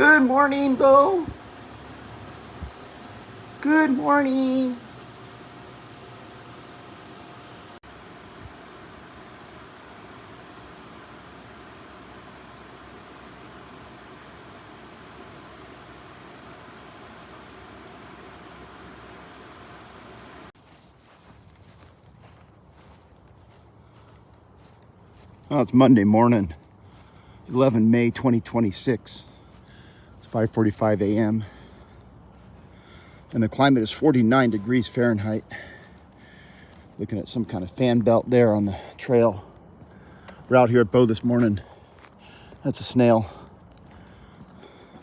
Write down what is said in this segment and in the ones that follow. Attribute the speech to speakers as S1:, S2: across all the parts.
S1: Good morning, Beau. Good morning. Well, it's Monday morning, 11 May 2026. It's 5:45 a.m. and the climate is 49 degrees Fahrenheit. Looking at some kind of fan belt there on the trail. We're out here at Beau this morning. That's a snail.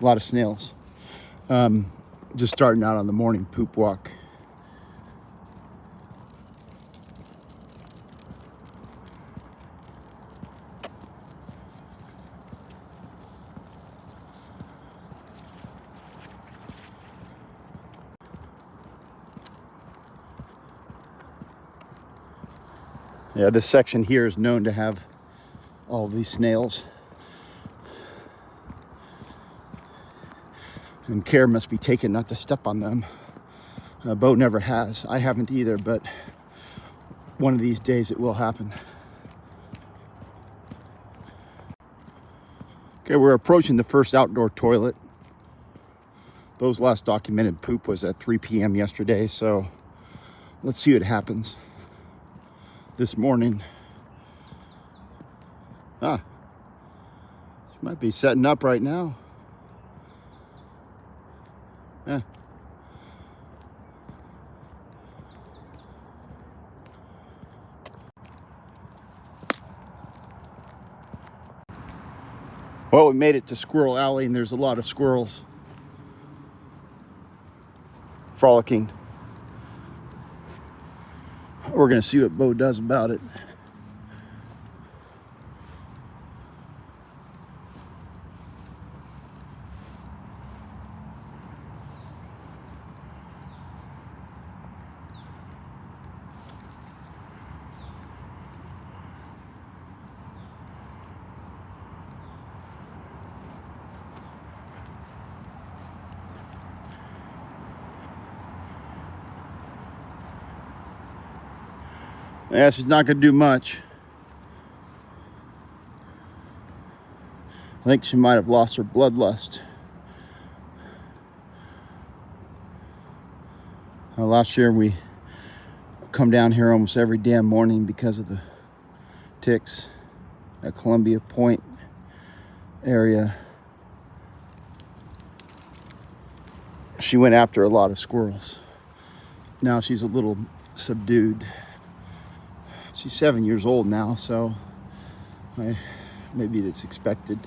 S1: A lot of snails. Just starting out on the morning poop walk. Yeah, this section here is known to have all of these snails. And care must be taken not to step on them. Beau never has. I haven't either, but one of these days it will happen. Okay, we're approaching the first outdoor toilet. Beau's last documented poop was at 3 p.m. yesterday, so let's see what happens this morning. She might be setting up right now. Yeah. Well, we made it to Squirrel Alley, and there's a lot of squirrels frolicking. We're gonna see what Beau does about it. Yeah, she's not gonna do much. I think she might have lost her bloodlust. Last year we come down here almost every damn morning because of the ticks at Columbia Point area. She went after a lot of squirrels. Now she's a little subdued. She's 7 years old now, so maybe it's expected.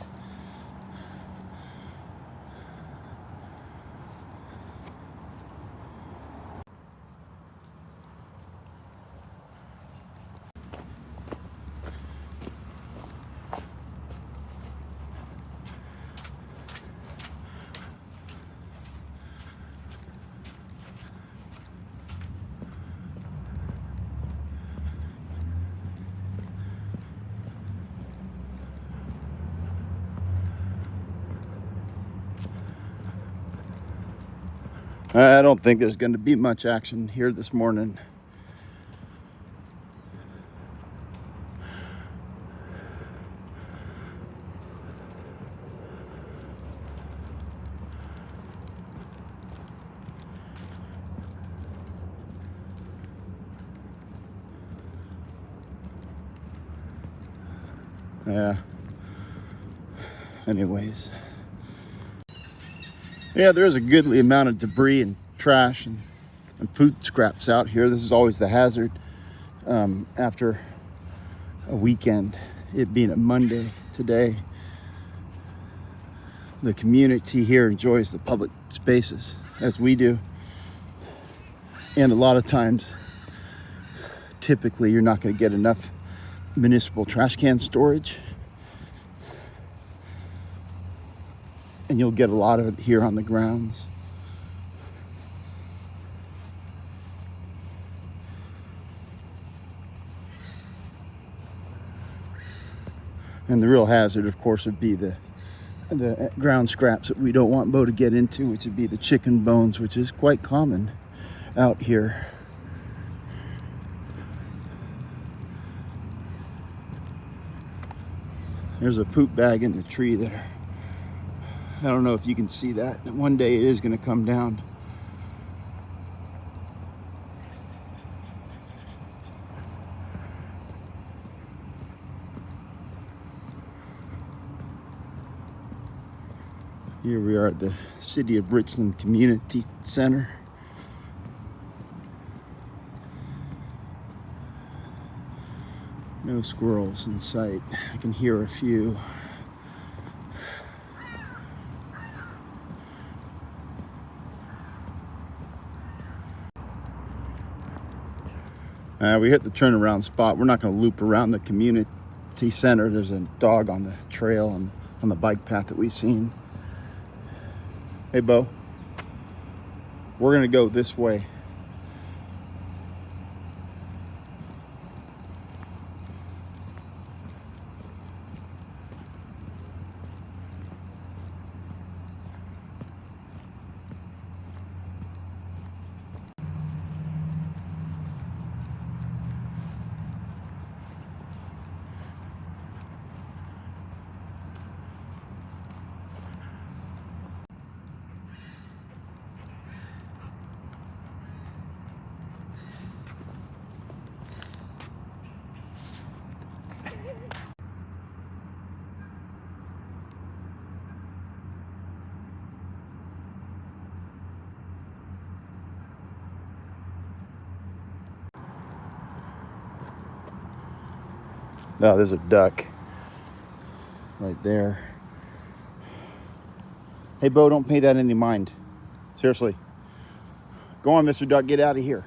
S1: I don't think there's going to be much action here this morning. Yeah. Anyways. Yeah, there's a goodly amount of debris and trash and food scraps out here. This is always the hazard after a weekend, it being a Monday today. The community here enjoys the public spaces as we do. And a lot of times, typically, you're not going to get enough municipal trash can storage. And you'll get a lot of it here on the grounds. And the real hazard, of course, would be the the ground scraps that we don't want Beau to get into, which would be the chicken bones, which is quite common out here. There's a poop bag in the tree there. I don't know if you can see that. One day it is going to come down. Here we are at the City of Richland Community Center. No squirrels in sight. I can hear a few. We hit the turnaround spot. We're not going to loop around the community center. There's a dog on the trail and on the bike path that we've seen. Hey, Beau. We're going to go this way. No, there's a duck right there. Hey, Beau, don't pay that any mind. Seriously. Go on, Mr. Duck, get out of here.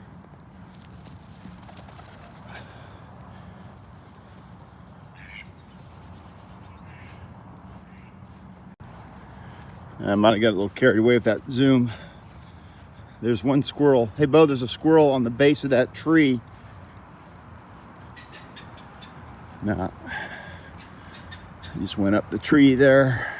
S1: I might have got a little carried away with that zoom. There's one squirrel. Hey, Beau, there's a squirrel on the base of that tree. No, he just went up the tree there.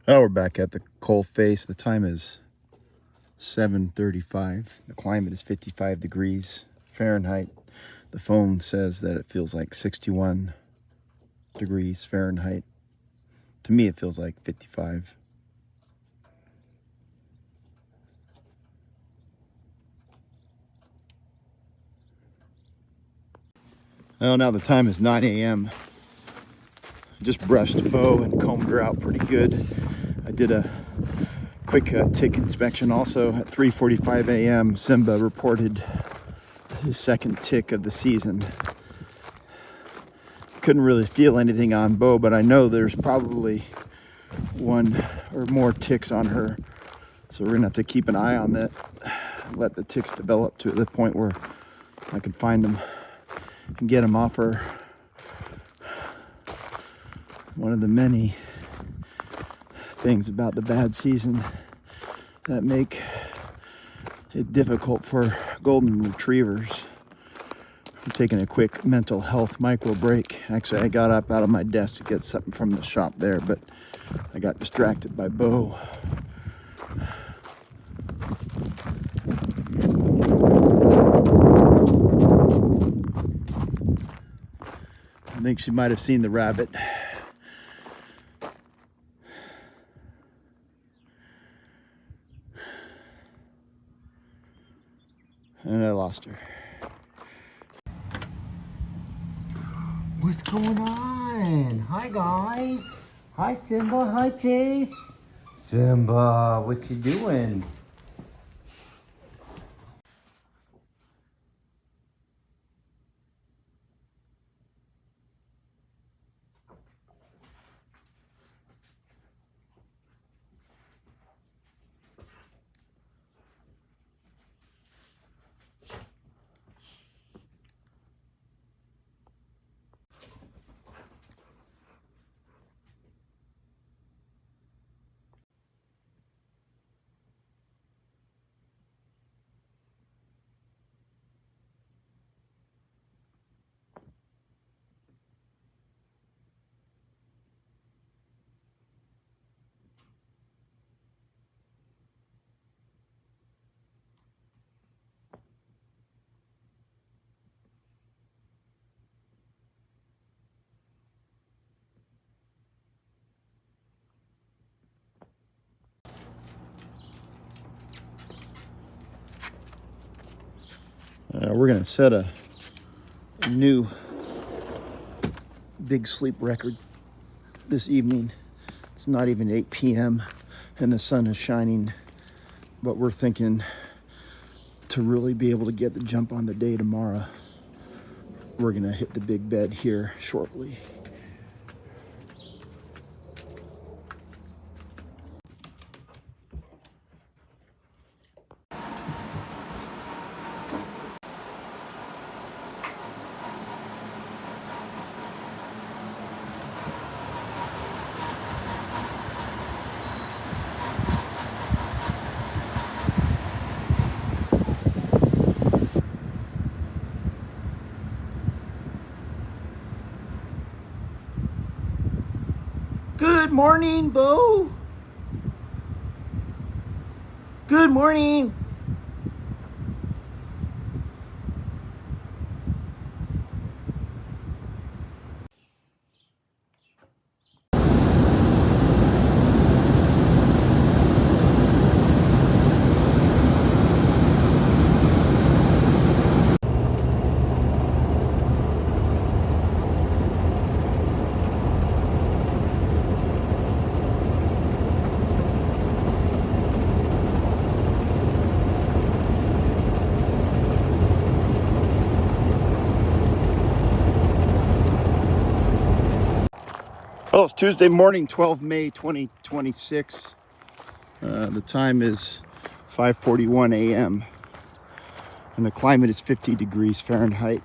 S1: Oh, we're back at the coal face. The time is 7:35. The climate is 55 degrees Fahrenheit. The phone says that it feels like 61 degrees Fahrenheit. To me, it feels like 55. Well, now the time is 9 a.m. Just brushed Beau and combed her out pretty good. I did a quick tick inspection also at 3:45 a.m. Simba reported his second tick of the season. Couldn't really feel anything on Beau, but I know there's probably one or more ticks on her. So we're gonna have to keep an eye on that. let the ticks develop to the point where I can find them and get them off her. One of the many things about the bad season that make it difficult for golden retrievers. I'm taking a quick mental health micro break. Actually, I got up out of my desk to get something from the shop there, but I got distracted by Beau. I think she might have seen the rabbit. And I lost her.
S2: What's going on? Hi guys. Hi Simba. Hi Chase. Simba, what you doing?
S1: We're gonna set a new big sleep record this evening. It's not even 8 p.m. and the sun is shining, but we're thinking to really be able to get the jump on the day tomorrow, we're gonna hit the big bed here shortly. Good morning, Beau. Good morning. Well, it's Tuesday morning, 12 May 2026. The time is 5:41 a.m. and the climate is 50 degrees Fahrenheit.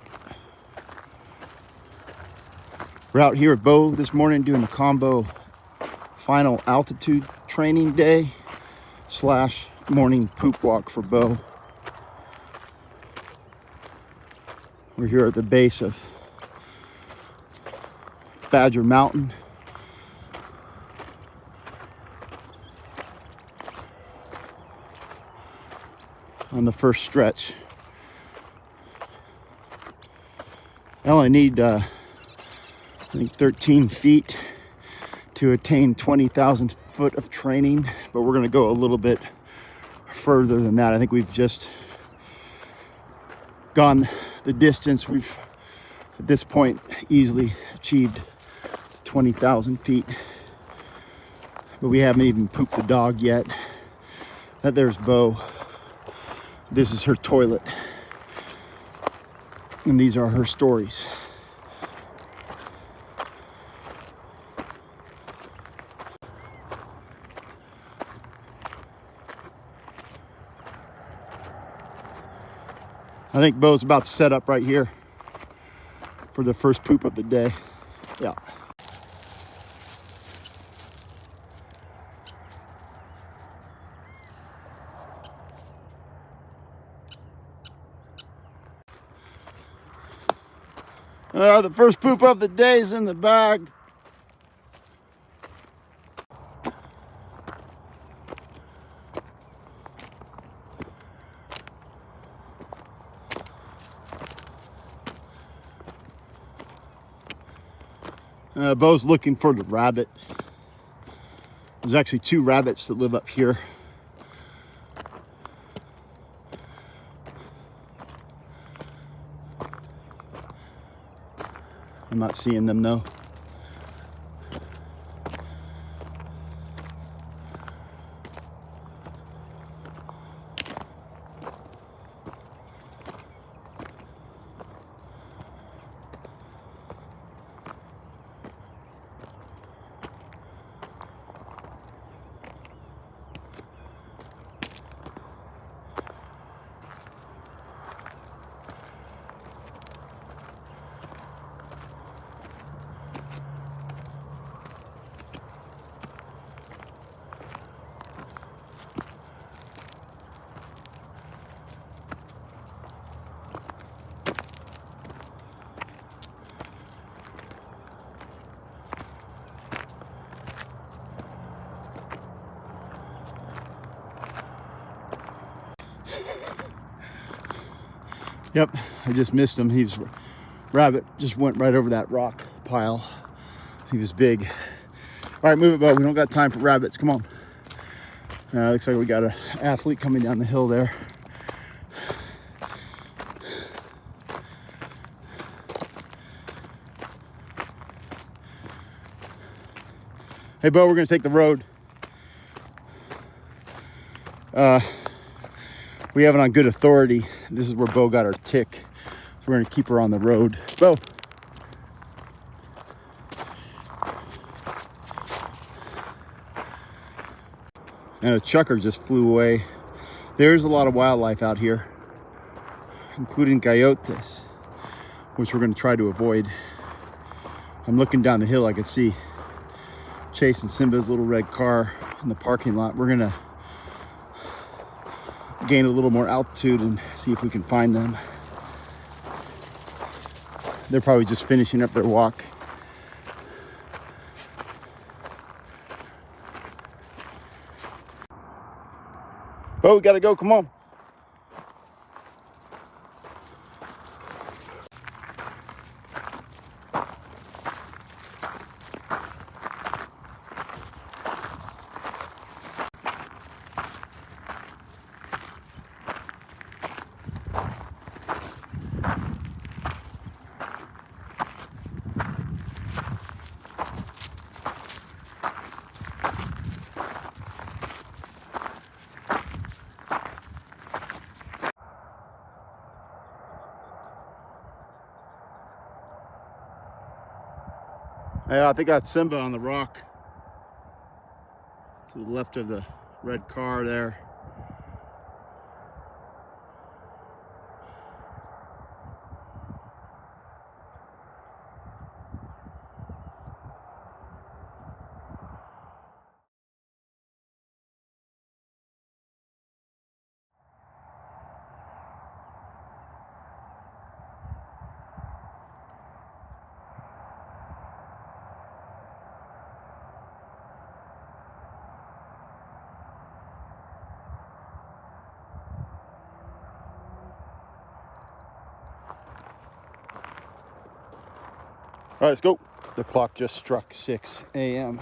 S1: We're out here at Beau this morning doing a combo final altitude training day / morning poop walk for Beau. We're here at the base of Badger Mountain. On the first stretch. I only need I think 13 feet to attain 20,000 foot of training, but we're gonna go a little bit further than that. I think we've just gone the distance. We've at this point easily achieved 20,000 feet, but we haven't even pooped the dog yet. There's Beau. This is her toilet, and these are her stories. I think Beau's about to set up right here for the first poop of the day. Yeah. The first poop of the day is in the bag. Beau's looking for the rabbit. There's actually 2 rabbits that live up here. I'm not seeing them though. Yep, I just missed him. Rabbit just went right over that rock pile. He was big. All right, move it, Beau. We don't got time for rabbits. Come on. Looks like we got an athlete coming down the hill there. Hey, Beau, we're gonna take the road. We have it on good authority. This is where Beau got her tick. So we're gonna keep her on the road. Beau. And a chucker just flew away. There's a lot of wildlife out here, including coyotes, which we're gonna try to avoid. I'm looking down the hill, I can see Chase and Simba's little red car in the parking lot. We're gonna gain a little more altitude and see if we can find them. They're probably just finishing up their walk. Beau, we gotta go, come on. Yeah, I think that's Simba on the rock to the left of the red car there. All right, let's go. The clock just struck 6 a.m.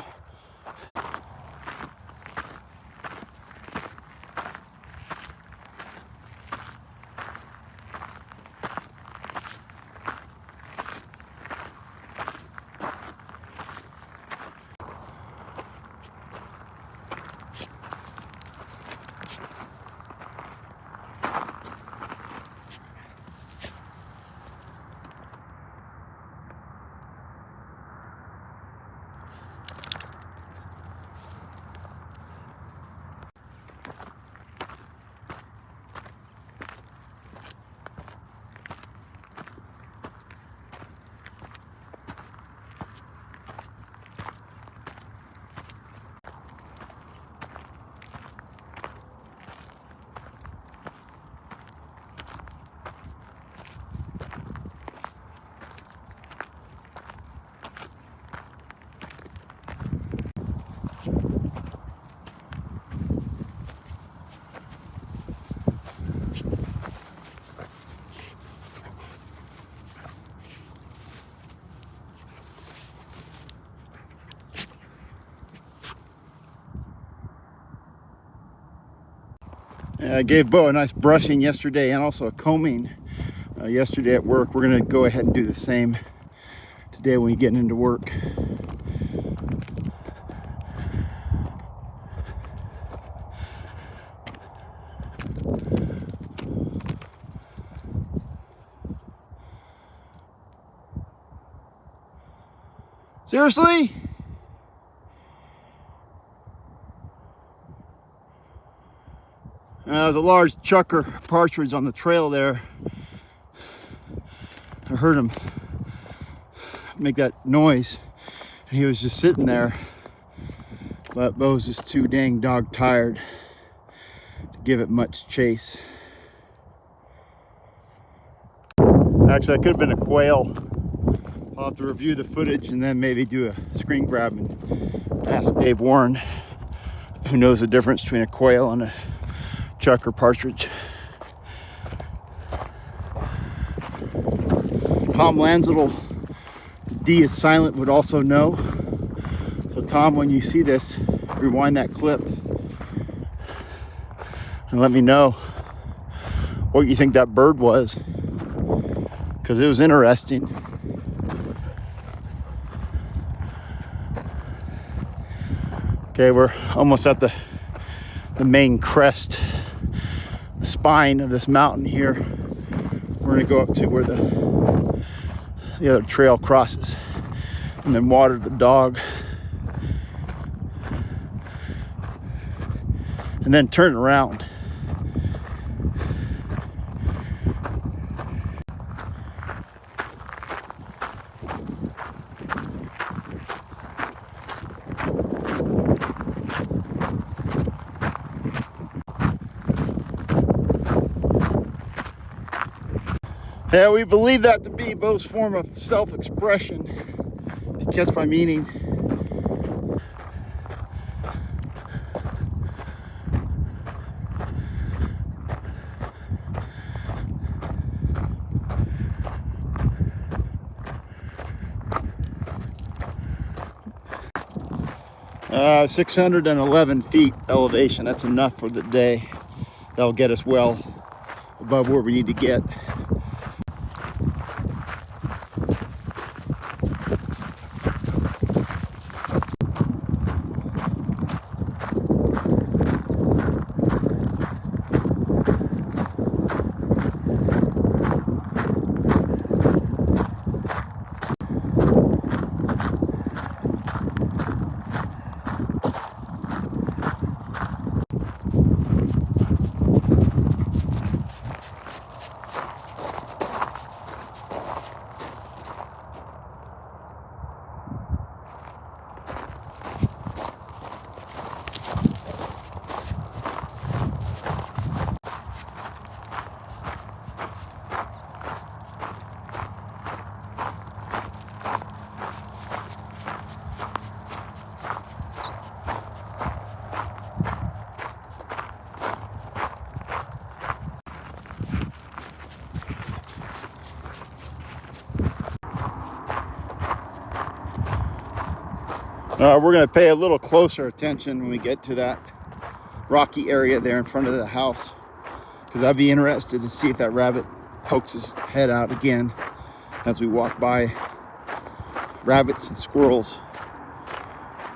S1: I gave Beau a nice brushing yesterday and also a combing yesterday at work. We're gonna go ahead and do the same today when we get into work. Seriously? There's a large chucker partridge on the trail there. I heard him make that noise and he was just sitting there, but Beau's just too dang dog tired to give it much chase. Actually, I could have been a quail. I'll have to review the footage and then maybe do a screen grab and ask Dave Warren, who knows the difference between a quail and a chucker partridge. Tom Land's little D is silent would also know. So Tom, when you see this, rewind that clip and let me know what you think that bird was, because it was interesting. Okay, we're almost at the main crest, the spine of this mountain here. We're gonna go up to where the other trail crosses and then water the dog. And then turn around. Yeah, we believe that to be Beau's form of self-expression, if you catch my meaning. 611 feet elevation. That's enough for the day. That'll get us well above where we need to get. We're going to pay a little closer attention when we get to that rocky area there in front of the house, because I'd be interested to see if that rabbit pokes his head out again as we walk by. Rabbits and squirrels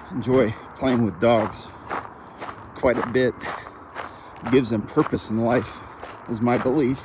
S1: enjoy playing with dogs quite a bit. It gives them purpose in life, is my belief.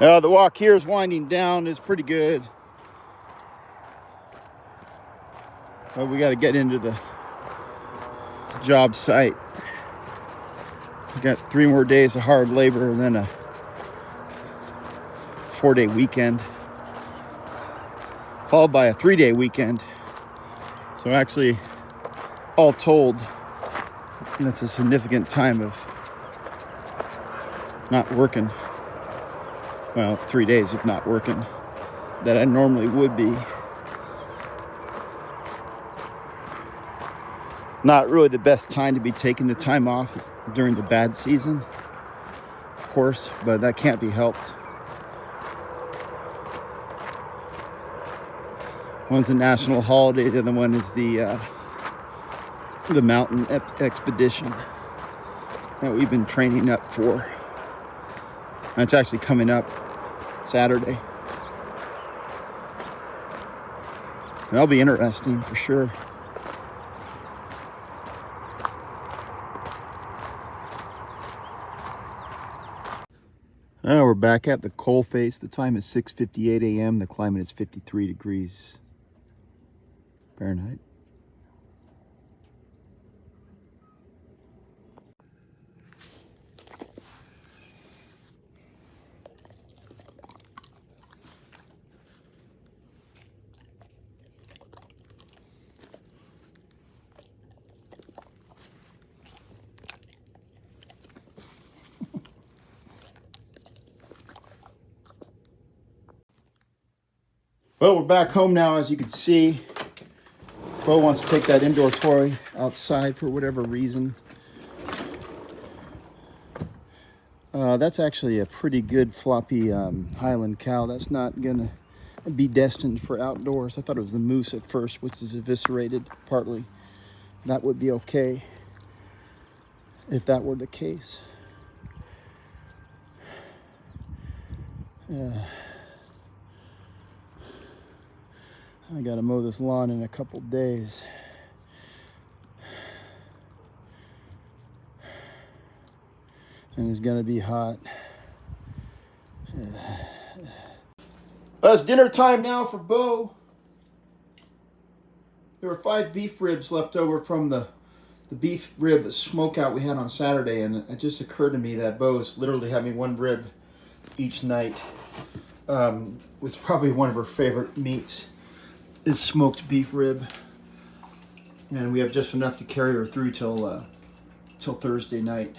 S1: The walk here is winding down. It's pretty good. But we got to get into the job site. We got 3 more days of hard labor and then a 4-day weekend, followed by a 3-day weekend. So actually, all told, that's a significant time of not working. Well, it's 3 days of not working that I normally would be. Not really the best time to be taking the time off during the bad season, of course, but that can't be helped. One's a national holiday, the other one is the mountain expedition that we've been training up for. And it's actually coming up Saturday. That'll be interesting for sure. Now we're back at the coal face. The time is 6:58 a.m. The climate is 53 degrees Fahrenheit. Well, we're back home now, as you can see. Beau wants to take that indoor toy outside for whatever reason. That's actually a pretty good floppy Highland cow. That's not gonna be destined for outdoors. I thought it was the moose at first, which is eviscerated partly. That would be okay if that were the case. I gotta mow this lawn in a couple days. And it's gonna be hot. Well, it's dinner time now for Beau. There were 5 beef ribs left over from the beef rib smokeout we had on Saturday, and it just occurred to me that Beau is literally having 1 rib each night. It's probably one of her favorite meats, is smoked beef rib, and we have just enough to carry her through till Thursday night.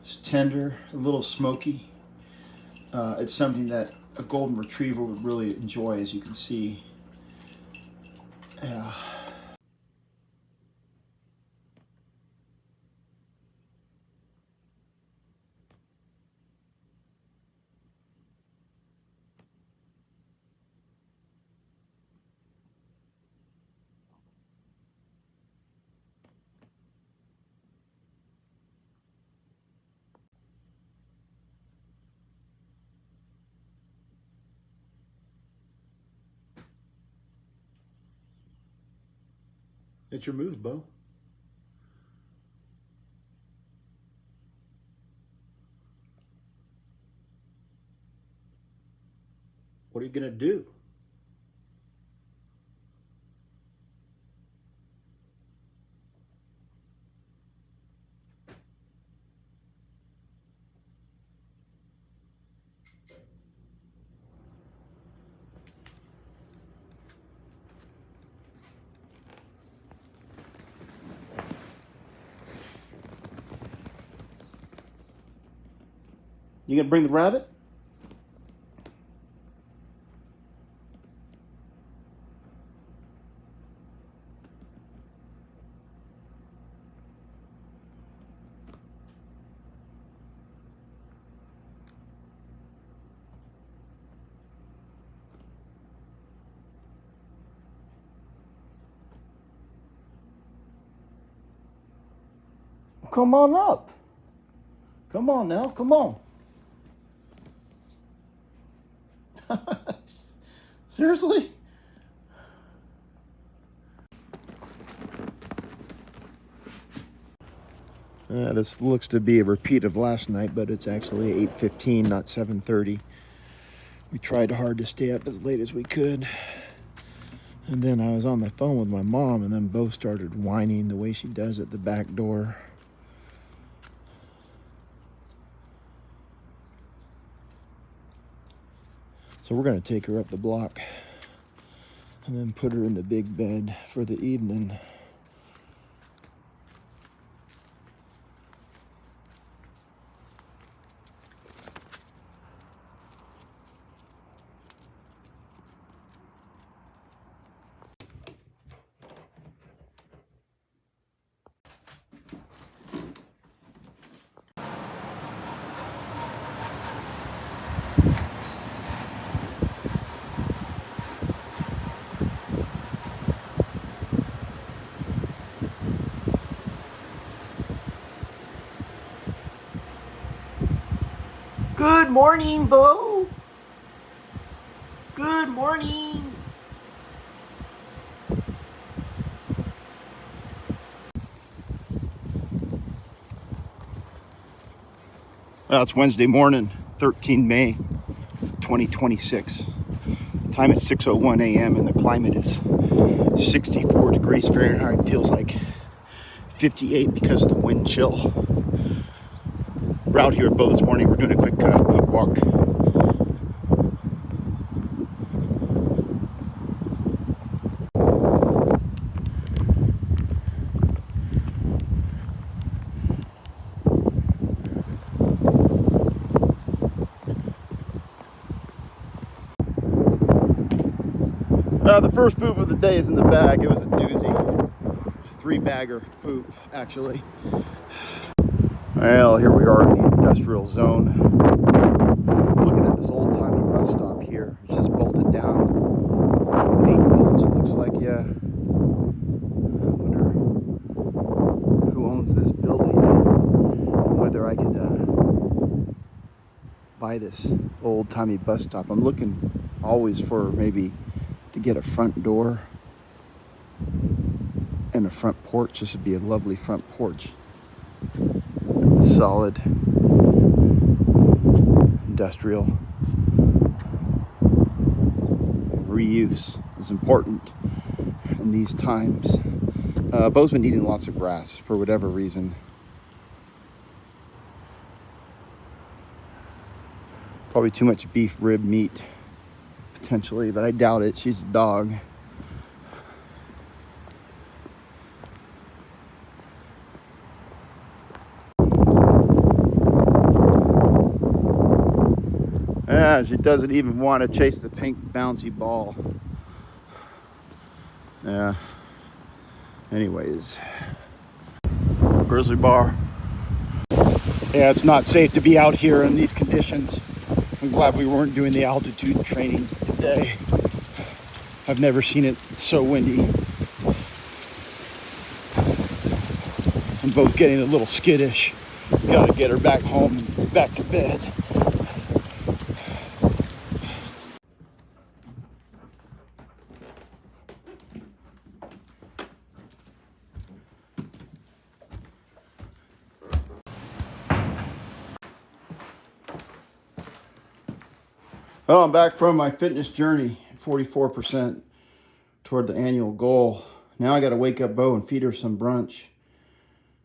S1: It's tender, a little smoky. It's something that a golden retriever would really enjoy, as you can see. Yeah. It's your move, Beau. What are you gonna do? You gonna bring the rabbit? Come on up. Come on now, come on. Seriously? This looks to be a repeat of last night, but it's actually 8:15, not 7:30. We tried hard to stay up as late as we could. And then I was on the phone with my mom, and then Beau started whining the way she does at the back door. So we're going to take her up the block and then put her in the big bed for the evening. Good morning, Beau. Good morning. Well, it's Wednesday morning, 13 May 2026. The time is 6:01 a.m. and the climate is 64 degrees Fahrenheit. Feels like 58 because of the wind chill. We're out here at Beau this morning. We're doing a quick walk. The first poop of the day is in the bag. It was a doozy. 3-bagger poop, actually. Well, here we are in the industrial zone. Looking at this old-timey bus stop here. It's just bolted down. 8 bolts, it looks like, yeah. I wonder who owns this building and whether I could buy this old-timey bus stop. I'm looking always for maybe to get a front door and a front porch. This would be a lovely front porch. Solid industrial. Reuse is important in these times. Beau's been eating lots of grass for whatever reason. Probably too much beef rib meat, potentially, but I doubt it. She's a dog. Yeah, she doesn't even want to chase the pink bouncy ball. Yeah. Anyways. Grizzly bar. Yeah, it's not safe to be out here in these conditions. I'm glad we weren't doing the altitude training today. I've never seen it so windy. I'm both getting a little skittish. Gotta get her back home and back to bed. Well, I'm back from my fitness journey, 44% toward the annual goal. Now I got to wake up Beau and feed her some brunch.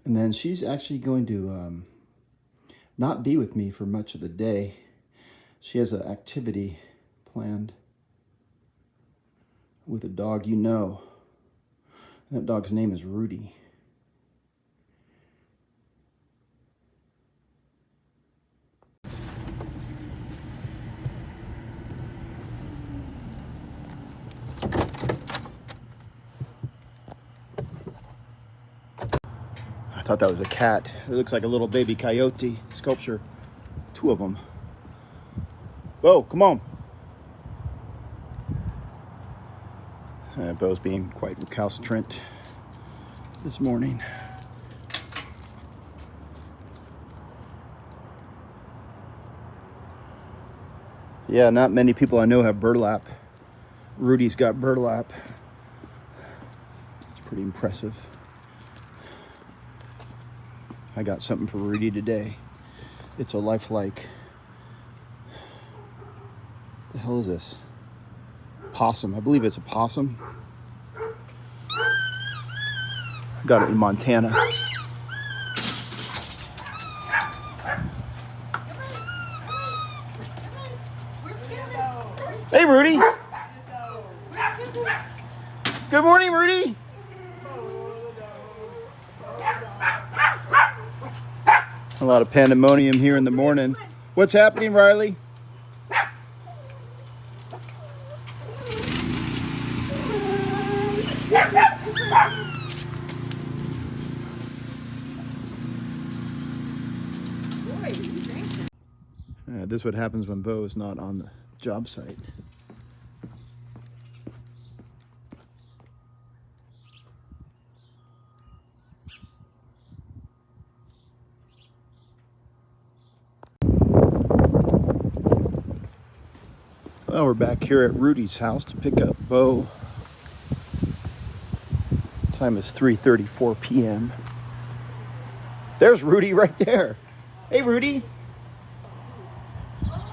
S1: And then she's actually going to not be with me for much of the day. She has an activity planned with a dog you know. And that dog's name is Rudy. I thought that was a cat. It looks like a little baby coyote sculpture. 2 of them. Beau, come on. Beau's being quite recalcitrant this morning. Yeah, not many people I know have burlap. Rudy's got burlap. It's pretty impressive. I got something for Rudy today. It's a lifelike. The hell is this? Possum. I believe it's a possum. Got it in Montana. Hey, Rudy. Good morning, Rudy. A lot of pandemonium here in the morning. What's happening, Riley? This is what happens when Beau is not on the job site. Well, we're back here at Rudy's house to pick up Beau. Time is 3:34 p.m. There's Rudy right there. Hey, Rudy.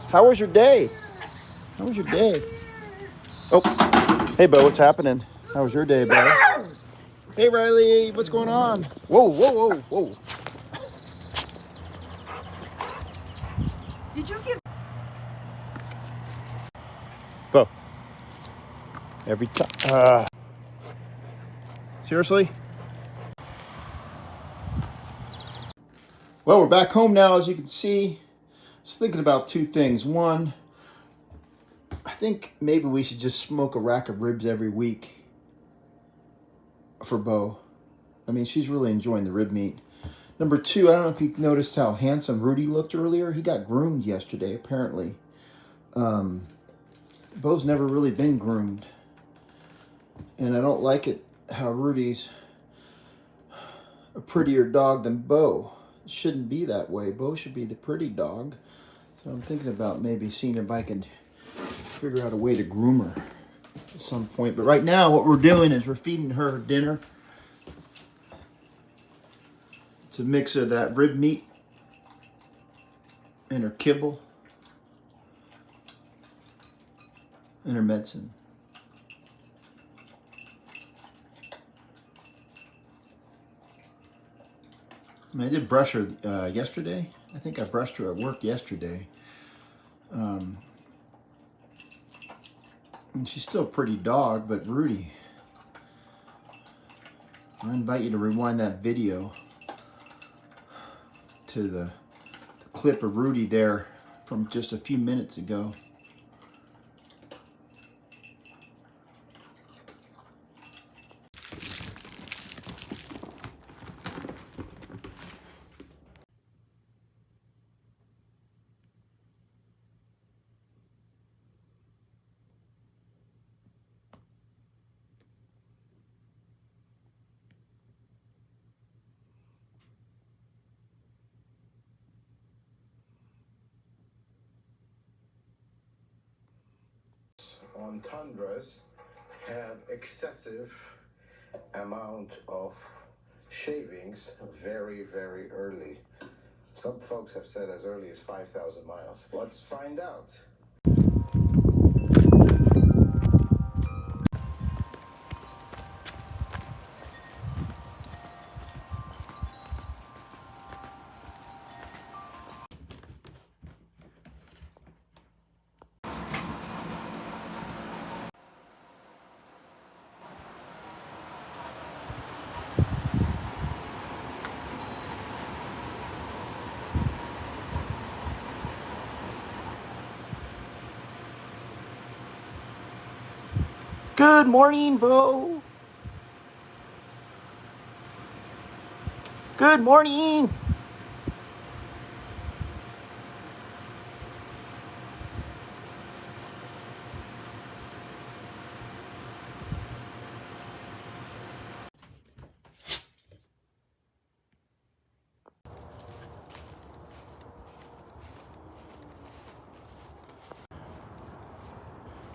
S1: How was your day? How was your day? Oh, hey, Beau, what's happening? How was your day, Beau? Hey, Riley, what's going on? Whoa, whoa, whoa, whoa.
S3: Did you give...
S1: Beau. Every time. Seriously? Well, we're back home now, as you can see. I was thinking about two things. One, I think maybe we should just smoke a rack of ribs every week for Beau. I mean, she's really enjoying the rib meat. Number two, I don't know if you noticed how handsome Rudy looked earlier. He got groomed yesterday, apparently. Beau's never really been groomed. And I don't like it how Rudy's a prettier dog than Beau. It shouldn't be that way. Beau should be the pretty dog. So I'm thinking about maybe seeing if I can figure out a way to groom her at some point. But right now what we're doing is we're feeding her dinner. It's a mix of that rib meat and her kibble and her medicine. I mean, I did brush her yesterday. I think I brushed her at work yesterday. And she's still a pretty dog, but Rudy, I invite you to rewind that video to the clip of Rudy there from just a few minutes ago.
S4: On tundras have excessive amount of shavings very, very early. Some folks have said as early as 5,000 miles. Let's find out.
S1: Good morning, Beau. Good morning.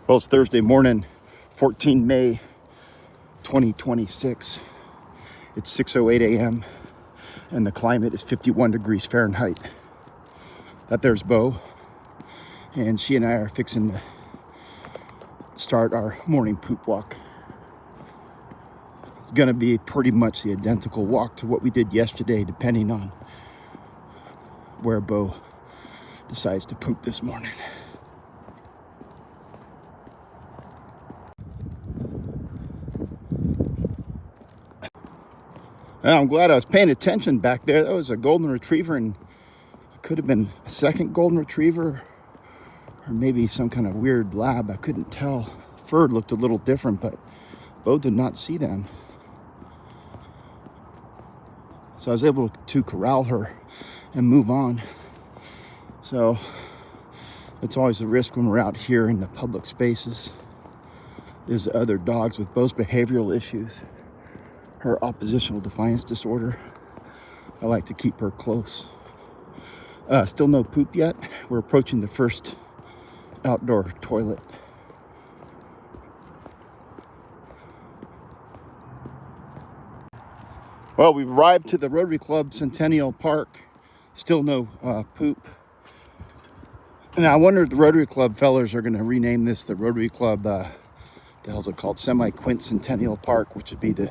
S1: Well, it's Thursday morning, 14 May 2026. It's 6:08 a.m. and the climate is 51 degrees Fahrenheit. That there's Beau, and she and I are fixing to start our morning poop walk. It's gonna be pretty much the identical walk to what we did yesterday, depending on where Beau decides to poop this morning. And I'm glad I was paying attention back there. That was a golden retriever, and it could have been a second golden retriever or maybe some kind of weird lab. I couldn't tell. Fur looked a little different, but Beau did not see them. So I was able to corral her and move on. So it's always a risk when we're out here in the public spaces, is other dogs with Beau's behavioral issues, her oppositional defiance disorder. I like to keep her close. Still no poop yet. We're approaching the first outdoor toilet. Well, we've arrived to the Rotary Club Centennial Park. Still no poop. And I wonder if the Rotary Club fellas are going to rename this the Rotary Club, the hell's it called? Semi-Quincentennial Park, which would be the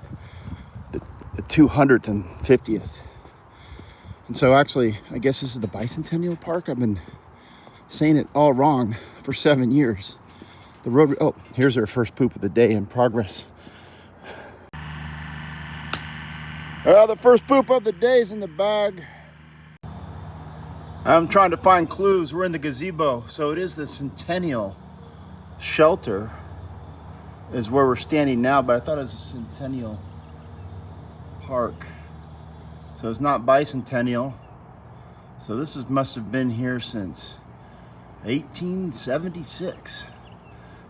S1: 250th. And so actually, I guess this is the Bicentennial Park. I've been saying it all wrong for 7 years. The Rotary, oh, here's our first poop of the day in progress. The first poop of the day is in the bag. I'm trying to find clues. We're in the gazebo. So it is the Centennial Shelter is where we're standing now, but I thought it was a Centennial Park. So it's not Bicentennial. So this must have been here since 1876,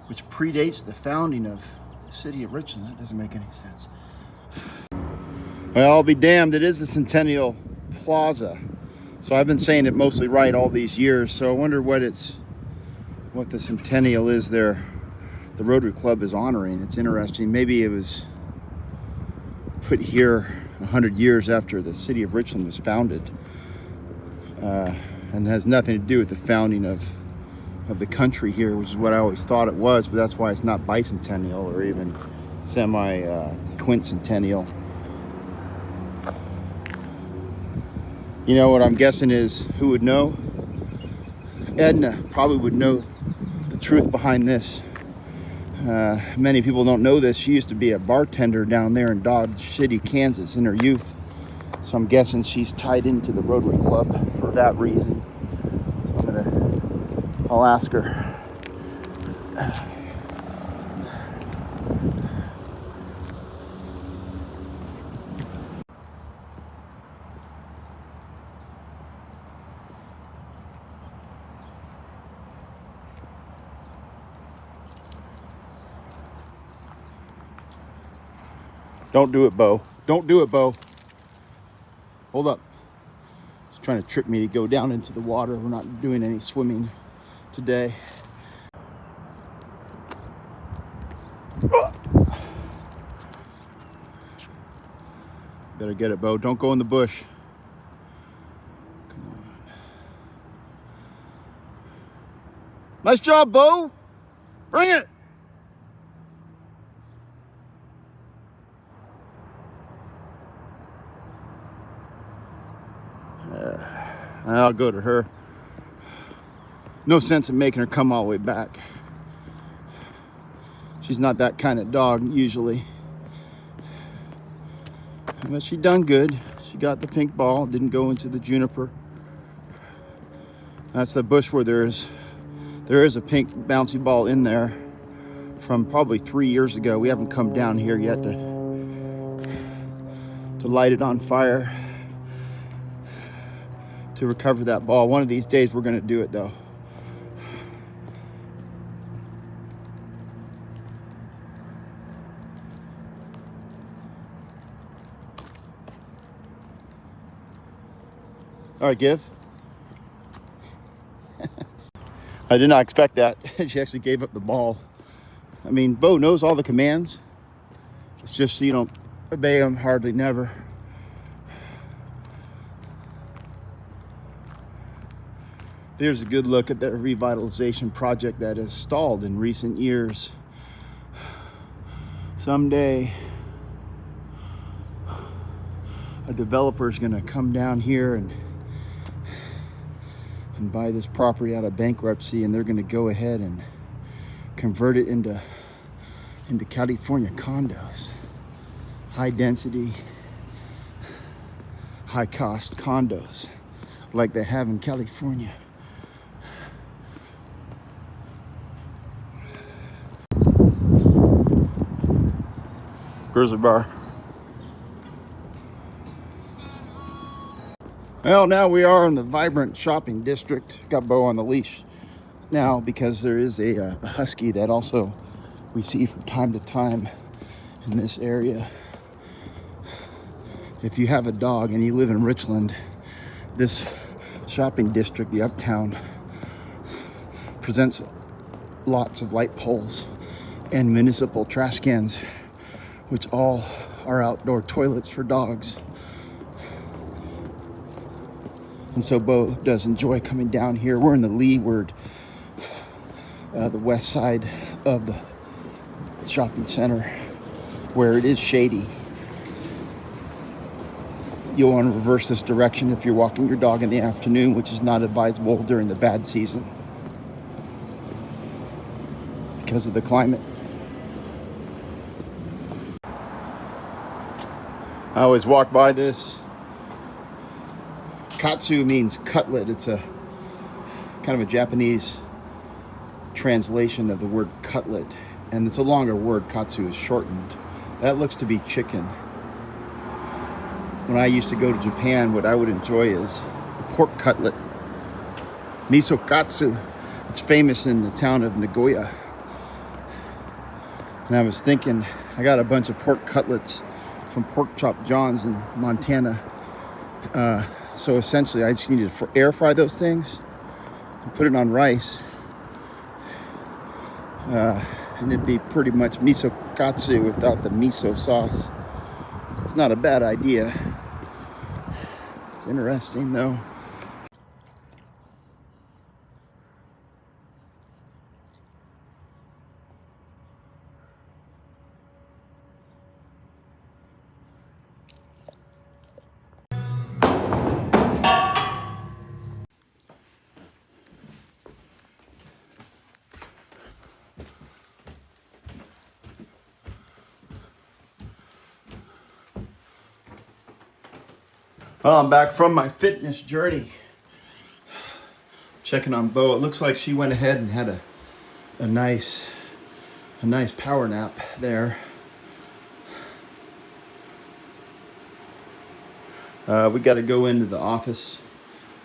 S1: which predates the founding of the city of Richland. That doesn't make any sense. Well, I'll be damned, it is the Centennial Plaza. So I've been saying it mostly right all these years. So I wonder what the Centennial is there. The Rotary Club is honoring. It's interesting. Maybe it was put here 100 years after the city of Richland was founded, and has nothing to do with the founding of the country here, which is what I always thought it was. But that's why it's not bicentennial or even semi-quincentennial. You know what I'm guessing is, who would know? Edna probably would know the truth behind this. Many people don't know this. She used to be a bartender down there in Dodge City, Kansas in her youth. So I'm guessing she's tied into the Rotary Club for that reason. So I'll ask her. Don't do it, Beau. Don't do it, Beau. Hold up. She's trying to trick me to go down into the water. We're not doing any swimming today. Better get it, Beau. Don't go in the bush. Come on. Nice job, Beau. Bring it. I'll go to her. No sense in making her come all the way back. She's not that kind of dog usually. But she done good. She got the pink ball, didn't go into the juniper. That's the bush where there is a pink bouncy ball in there from probably 3 years ago. We haven't come down here yet to light it on fire to recover that ball. One of these days we're going to do it though. All right, give. I did not expect that. She actually gave up the ball. I mean, Beau knows all the commands. It's just you don't obey them hardly never. Here's a good look at the revitalization project that has stalled in recent years. Someday, a developer is going to come down here and buy this property out of bankruptcy, and they're going to go ahead and convert it into California condos. High density, high cost condos like they have in California. Grizzly bar. Well, now we are in the vibrant shopping district. Got Beau on the leash now because there is a husky that also we see from time to time in this area. If you have a dog and you live in Richland, this shopping district, the Uptown, presents lots of light poles and municipal trash cans, which all are outdoor toilets for dogs. And so Beau does enjoy coming down here. We're in the leeward, the west side of the shopping center, where it is shady. You'll want to reverse this direction if you're walking your dog in the afternoon, which is not advisable during the bad season because of the climate. I always walk by this. Katsu means cutlet. It's a kind of a Japanese translation of the word cutlet, and it's a longer word. Katsu is shortened. That looks to be chicken. When I used to go to Japan, what I would enjoy is a pork cutlet, miso katsu. It's famous in the town of Nagoya. And I was thinking, I got a bunch of pork cutlets from Pork Chop John's in Montana. So essentially, I just needed to air fry those things and put it on rice. And it'd be pretty much miso katsu without the miso sauce. It's not a bad idea. It's interesting though. Well, I'm back from my fitness journey. Checking on Beau. It looks like she went ahead and had a nice power nap there. We got to go into the office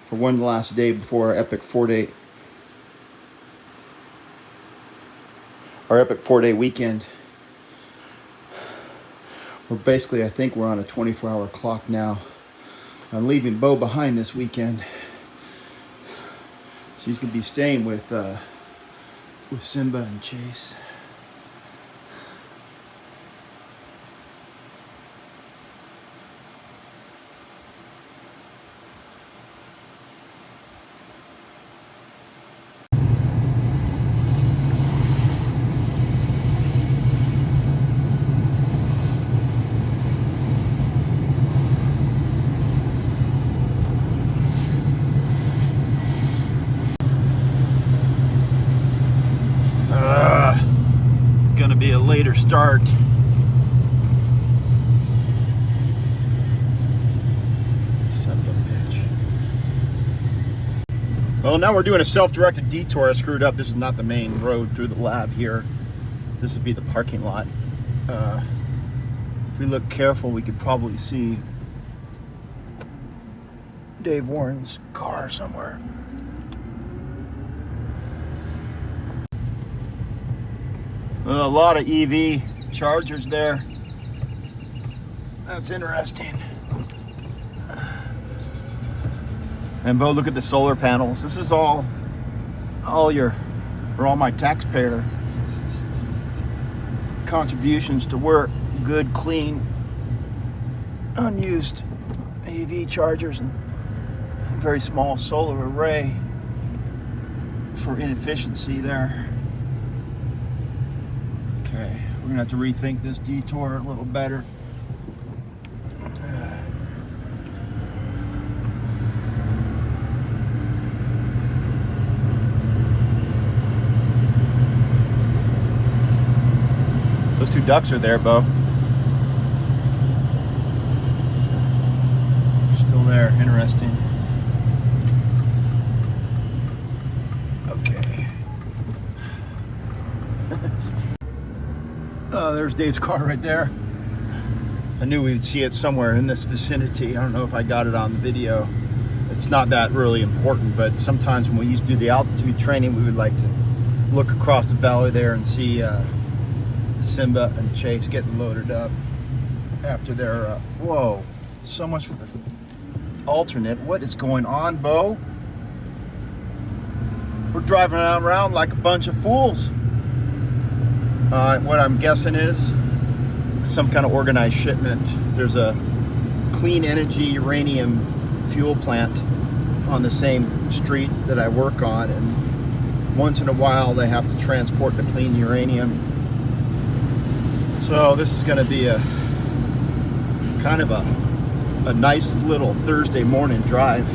S1: for one last day before our epic 4-day weekend. We're basically, I think we're on a 24-hour clock now. I'm leaving Beau behind this weekend. She's gonna be staying with Simba and Chase. Be a later start. Son of a bitch. Well, now we're doing a self-directed detour. I screwed up. This is not the main road through the lab here. This would be the parking lot. If we look careful, we could probably see Dave Warren's car somewhere. A lot of EV chargers there. That's interesting. And Beau, look at the solar panels. This is all my taxpayer contributions to work. Good, clean, unused EV chargers and a very small solar array. for inefficiency there. Okay, we're gonna have to rethink this detour a little better. Those two ducks are there, Beau. Still there, interesting. Okay. There's Dave's car right there. I knew we'd see it somewhere in this vicinity. I don't know if I got it on the video. It's not that really important, but sometimes when we used to do the altitude training, we would like to look across the valley there and see Simba and Chase getting loaded up after their whoa, so much for the alternate. What is going on, Beau? We're driving around like a bunch of fools. What I'm guessing is some kind of organized shipment. There's a clean energy uranium fuel plant on the same street that I work on, and once in a while they have to transport the clean uranium. So this is going to be a kind of a nice little Thursday morning drive.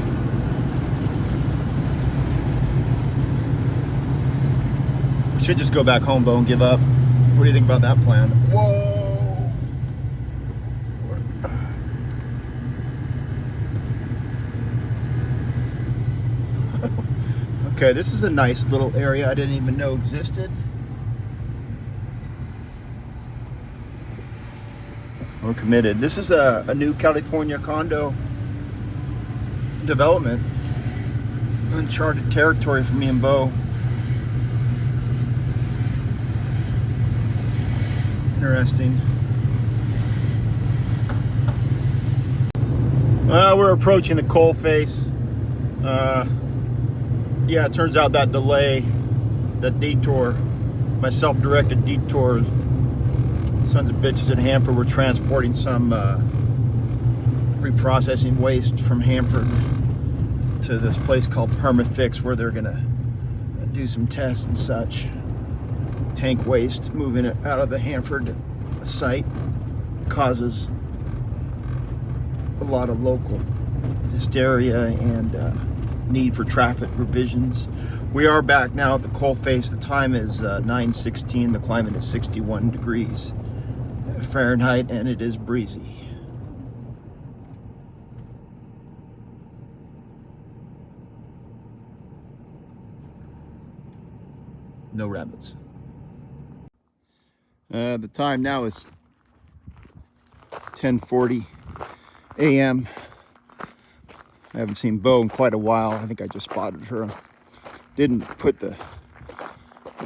S1: We should just go back home, Beau, and give up. What do you think about that plan? Whoa! Okay, this is a nice little area I didn't even know existed. We're committed. This is a new California condo development. Uncharted territory for me and Beau. Interesting. We're approaching the coal face. Yeah, it turns out that delay, that detour, my self-directed detour, sons of bitches in Hanford were transporting some reprocessing waste from Hanford to this place called Permafix, where they're gonna do some tests and such. Tank waste moving it out of the Hanford site causes a lot of local hysteria and need for traffic revisions. We are back now at the coal face. The time is 9:16. The climate is 61 degrees Fahrenheit, and it is breezy. No rabbits. The time now is 10:40 a.m. I haven't seen Beau in quite a while. I think I just spotted her. Didn't put the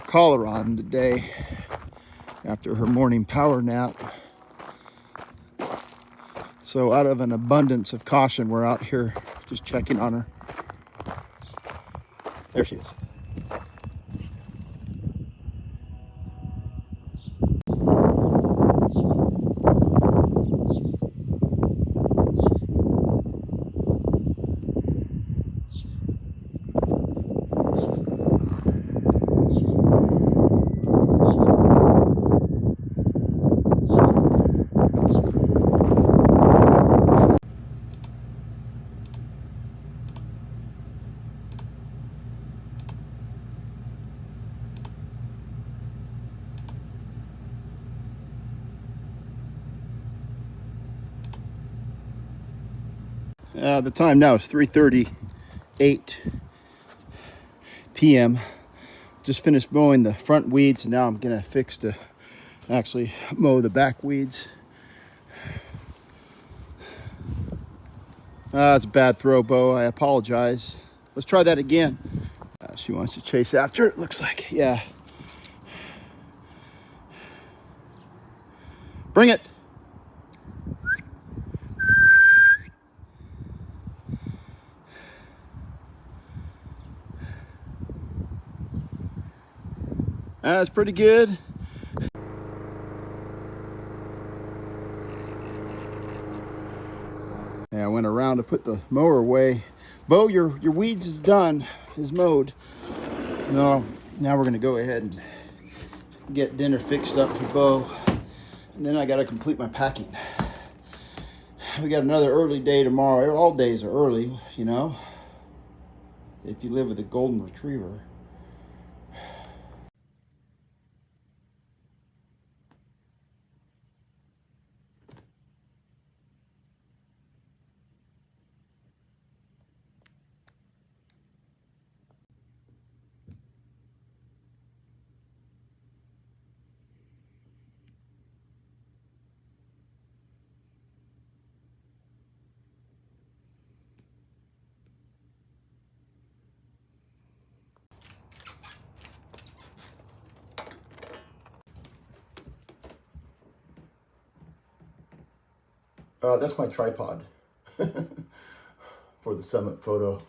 S1: collar on today after her morning power nap. So out of an abundance of caution, we're out here just checking on her. There she is. The time now is 3:38 p.m. Just finished mowing the front weeds, and now I'm gonna fix to actually mow the back weeds. It's a bad throw, Beau. I apologize. Let's try that again. She wants to chase after it, looks like. Yeah. Bring it. That's pretty good. Yeah, I went around to put the mower away. Beau, your weeds is done, is mowed. No, now we're gonna go ahead and get dinner fixed up for Beau, and then I gotta complete my packing. We got another early day tomorrow. All days are early, you know, if you live with a golden retriever. That's my tripod for the summit photo.